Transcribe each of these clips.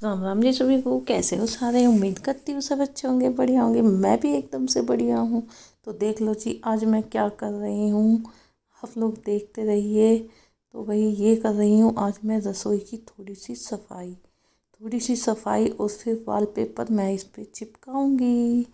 राम राम जी सभी को। कैसे हो सारे? उम्मीद करती हूँ सब अच्छे होंगे, बढ़िया होंगे। मैं भी एकदम से बढ़िया हूँ। तो देख लो जी, आज मैं क्या कर रही हूँ, आप लोग देखते रहिए। तो वही ये कर रही हूँ, आज मैं रसोई की थोड़ी सी सफाई और फिर वॉलपेपर मैं इस पे चिपकाऊंगी।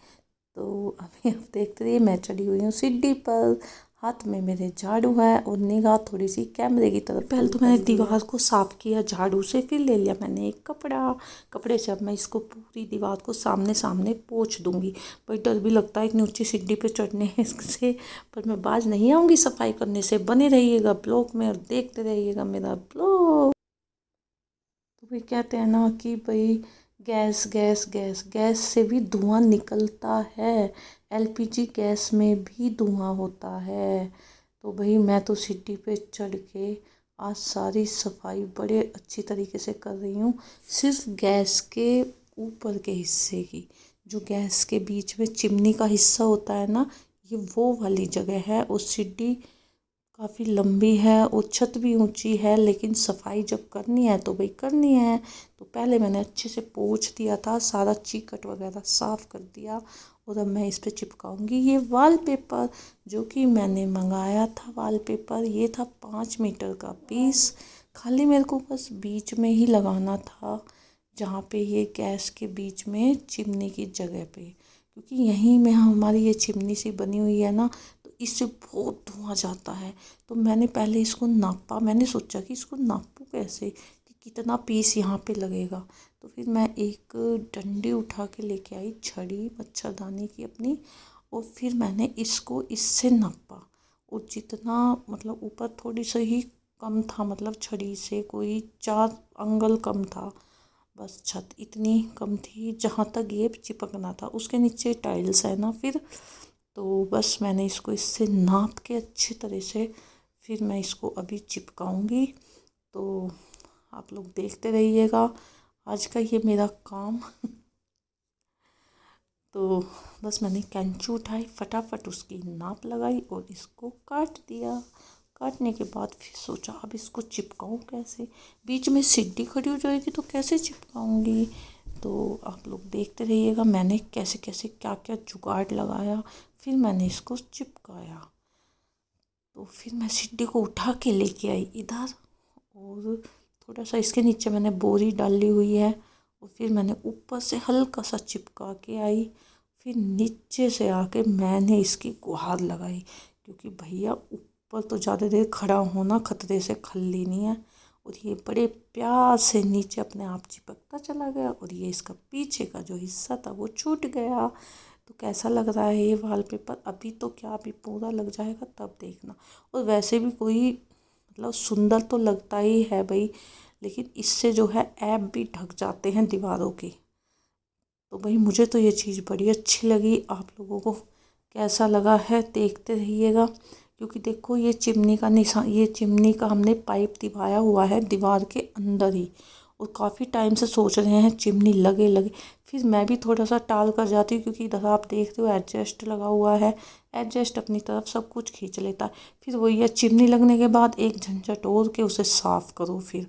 तो अभी आप देखते रहिए, मैं चढ़ी हुई हूँ सीढ़ी पर, हाथ में मेरे झाड़ू है और निगाह थोड़ी सी कैमरे की तरफ। पहले तो मैंने दीवार को साफ किया झाड़ू से, फिर ले लिया मैंने एक कपड़े से। अब मैं इसको पूरी दीवार को सामने सामने पोंछ दूंगी। पर डर भी लगता है इतनी ऊंची सीढ़ी पे चढ़ने से, पर मैं बाज नहीं आऊंगी सफाई करने से। बने रहिएगा ब्लॉग में और देखते रहिएगा मेरा ब्लॉग। तो भाई कहते हैं ना कि भाई गैस गैस गैस गैस से भी धुआं निकलता है, एलपीजी गैस में भी धुआं होता है। तो भाई मैं तो सीढ़ी पे चढ़ के आज सारी सफाई बड़े अच्छी तरीके से कर रही हूँ। सिर्फ गैस के ऊपर के हिस्से की, जो गैस के बीच में चिमनी का हिस्सा होता है ना, ये वो वाली जगह है। उस सीढ़ी काफ़ी लंबी है और छत भी ऊंची है, लेकिन सफाई जब करनी है तो भाई करनी है। तो पहले मैंने अच्छे से पोंछ दिया था, सारा चीकट वगैरह साफ कर दिया। और अब मैं इस पे चिपकाऊंगी ये वॉलपेपर, जो कि मैंने मंगाया था। वॉलपेपर ये था 5 मीटर का पीस। खाली मेरे को बस बीच में ही लगाना था, जहाँ पे ये गैस के बीच में चिमनी की जगह पे, क्योंकि यहीं में हमारी ये चिमनी सी बनी हुई है ना, तो इससे बहुत धुआं जाता है। तो मैंने पहले इसको नापा, मैंने सोचा कि इसको नापूं कैसे, कि कितना पीस यहाँ पे लगेगा। तो फिर मैं एक डंडी उठा के लेके आई, छड़ी मच्छरदानी की अपनी, और फिर मैंने इसको इससे नापा। और जितना मतलब ऊपर थोड़ी सी ही कम था, मतलब छड़ी से कोई 4 अंगल कम था, बस छत इतनी कम थी जहाँ तक ये चिपकना था। उसके नीचे टाइल्स है ना, तो बस मैंने इसको इससे नाप के अच्छी तरह से फिर मैं इसको अभी चिपकाऊंगी। तो आप लोग देखते रहिएगा आज का ये मेरा काम। तो बस मैंने कैंची उठाई, फटाफट उसकी नाप लगाई और इसको काट दिया। काटने के बाद फिर सोचा अब इसको चिपकाऊँ कैसे, बीच में सीढ़ी खड़ी हो जाएगी तो कैसे चिपकाऊँगी। तो आप लोग देखते रहिएगा मैंने कैसे कैसे क्या क्या जुगाड़ लगाया, फिर मैंने इसको चिपकाया। तो फिर मैं सीढ़ी को उठा के लेके आई इधर, और थोड़ा सा इसके नीचे मैंने बोरी डाली हुई है, और फिर मैंने ऊपर से हल्का सा चिपका के आई। फिर नीचे से आके मैंने इसकी गुहार लगाई, क्योंकि भैया ऊपर तो ज़्यादा देर खड़ा होना खतरे से खल्ली नहीं है। और ये बड़े प्यार से नीचे अपने आप चिपकता चला गया, और ये इसका पीछे का जो हिस्सा था वो छूट गया। तो कैसा लग रहा है ये वॉलपेपर? अभी तो क्या, अभी पूरा लग जाएगा तब देखना। और वैसे भी कोई मतलब सुंदर तो लगता ही है भाई, लेकिन इससे जो है ऐप भी ढक जाते हैं दीवारों के। तो भाई मुझे तो ये चीज़ बड़ी अच्छी लगी। आप लोगों को कैसा लगा है देखते रहिएगा, क्योंकि देखो ये चिमनी का निशान, ये चिमनी का हमने पाइप दिवाया हुआ है दीवार के अंदर ही। और काफ़ी टाइम से सोच रहे हैं चिमनी लगे लगे, फिर मैं भी थोड़ा सा टाल कर जाती हूँ, क्योंकि इधर आप देख रहे हो एडजस्ट लगा हुआ है। एडजस्ट अपनी तरफ सब कुछ खींच लेता है। फिर वही है, चिमनी लगने के बाद एक झंझट और के उसे साफ़ करो। फिर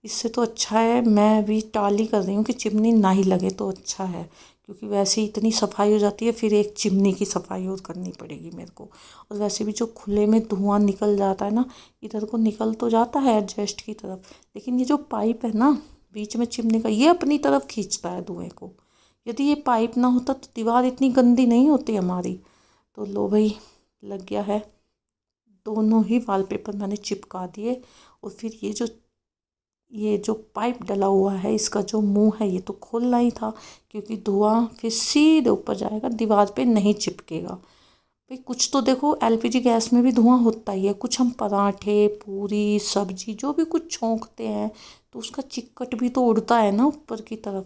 इससे तो अच्छा है, मैं अभी टाल ही कर रही हूँ कि चिमनी ना ही लगे तो अच्छा है, क्योंकि वैसे ही इतनी सफाई हो जाती है, फिर एक चिमनी की सफाई और करनी पड़ेगी मेरे को। और वैसे भी जो खुले में धुआं निकल जाता है ना, इधर को निकल तो जाता है एडजस्ट की तरफ, लेकिन ये जो पाइप है ना बीच में चिमनी का, ये अपनी तरफ खींचता है धुएं को। यदि ये पाइप ना होता तो दीवार इतनी गंदी नहीं होती हमारी। तो लो भाई, लग गया है। दोनों ही वॉलपेपर मैंने चिपका दिए। और फिर ये जो पाइप डला हुआ है, इसका जो मुंह है ये तो खोलना ही था, क्योंकि धुआं फिर सीधे ऊपर जाएगा, दीवार पे नहीं चिपकेगा। भाई कुछ तो देखो, एलपीजी गैस में भी धुआं होता ही है। कुछ हम पराठे पूरी सब्जी जो भी कुछ छोंकते हैं, तो उसका चिक्कट भी तो उड़ता है ना ऊपर की तरफ।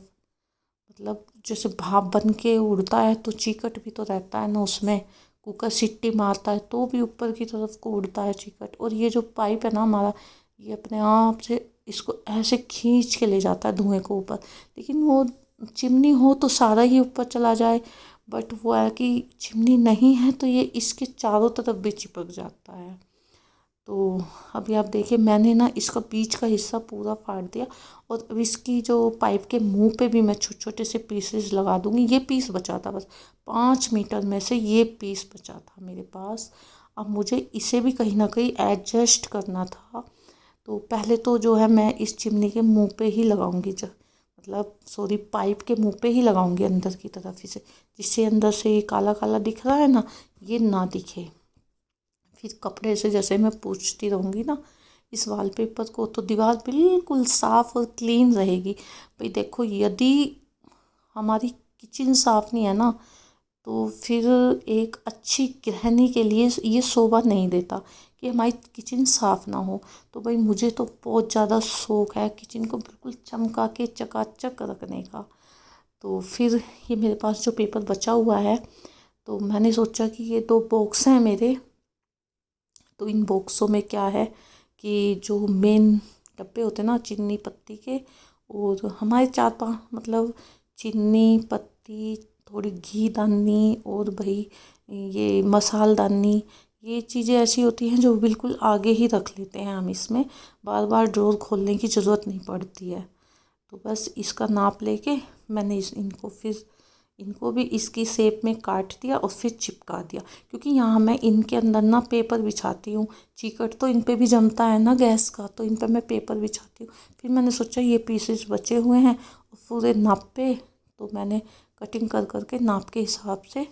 मतलब जैसे भाप बन के उड़ता है तो चिकट भी तो रहता है ना उसमें। कुकर सीटी मारता है तो भी ऊपर की तरफ को उड़ता है चिकट। और ये जो पाइप है ना हमारा, ये अपने आप से इसको ऐसे खींच के ले जाता है धुएं को ऊपर। लेकिन वो चिमनी हो तो सारा ही ऊपर चला जाए, बट वो है कि चिमनी नहीं है तो ये इसके चारों तरफ भी चिपक जाता है। तो अभी आप देखिए मैंने ना इसका बीच का हिस्सा पूरा फाड़ दिया और अब इसकी जो पाइप के मुंह पे भी मैं छोटे छोटे से पीसेस लगा दूंगी। ये पीस बचा था बस 5 मीटर में से ये पीस बचा था मेरे पास। अब मुझे इसे भी कहीं ना कहीं एडजस्ट करना था। तो पहले तो जो है मैं इस चिमनी के मुंह पे ही लगाऊंगी, जब मतलब सॉरी पाइप के मुंह पे ही लगाऊंगी अंदर की तरफ इसे, जिससे अंदर से ये काला काला दिख रहा है ना ये ना दिखे। फिर कपड़े से जैसे मैं पोंछती रहूँगी ना इस वॉलपेपर को तो दीवार बिल्कुल साफ़ और क्लीन रहेगी। भाई देखो यदि हमारी किचन साफ़ नहीं है ना तो फिर एक अच्छी गृहिणी के लिए ये शोभा नहीं देता कि हमारी किचन साफ़ ना हो। तो भाई मुझे तो बहुत ज़्यादा शौक़ है किचन को बिल्कुल चमका के चकाचक रखने का। तो फिर ये मेरे पास जो पेपर बचा हुआ है तो मैंने सोचा कि ये 2 बॉक्स हैं मेरे, तो इन बॉक्सों में क्या है कि जो मेन डब्बे होते हैं ना चीनी पत्ती के, और हमारे 4-5 मतलब चीनी पत्ती, थोड़ी घी दानी और भाई ये मसालदानी, ये चीज़ें ऐसी होती हैं जो बिल्कुल आगे ही रख लेते हैं हम, इसमें बार बार ड्रॉर खोलने की ज़रूरत नहीं पड़ती है। तो बस इसका नाप लेके मैंने इनको भी इसकी शेप में काट दिया और फिर चिपका दिया, क्योंकि यहाँ मैं इनके अंदर ना पेपर बिछाती हूँ। चीकट तो इन पे भी जमता है ना गैस का, तो इन पे मैं पेपर बिछाती हूँ। फिर मैंने सोचा ये पीसेस बचे हुए हैं और पूरे नाप पे, तो मैंने कटिंग कर करके नाप के हिसाब से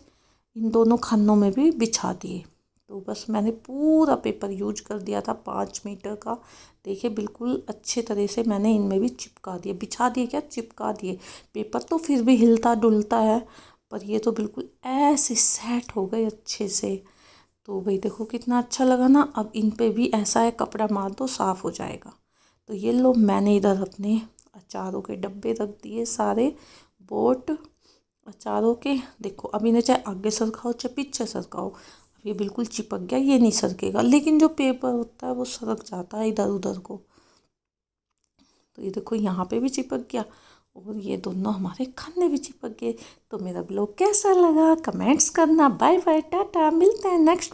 इन दोनों खानों में भी बिछा दिए। तो बस मैंने पूरा पेपर यूज कर दिया था 5 मीटर का। देखिए बिल्कुल अच्छे तरह से मैंने इनमें भी चिपका दिए, बिछा दिए क्या चिपका दिए। पेपर तो फिर भी हिलता डुलता है पर ये तो बिल्कुल ऐसे सेट हो गए अच्छे से। तो भाई देखो कितना अच्छा लगा ना। अब इन पे भी ऐसा है कपड़ा मार दो साफ़ हो जाएगा। तो ये लो मैंने इधर अपने अचारों के डब्बे रख दिए सारे, बोट अचारों के। देखो अब इन्हें चाहे आगे सरकाओ चाहे पीछे सरकाओ, अब ये बिल्कुल चिपक गया, ये नहीं सरकेगा। लेकिन जो पेपर होता है वो सरक जाता है इधर उधर को। तो ये देखो यहाँ पे भी चिपक गया और ये दोनों हमारे खाने भी चिपक गए। तो मेरा ब्लॉग कैसा लगा कमेंट्स करना। बाय बाय टाटा, मिलते हैं नेक्स्ट।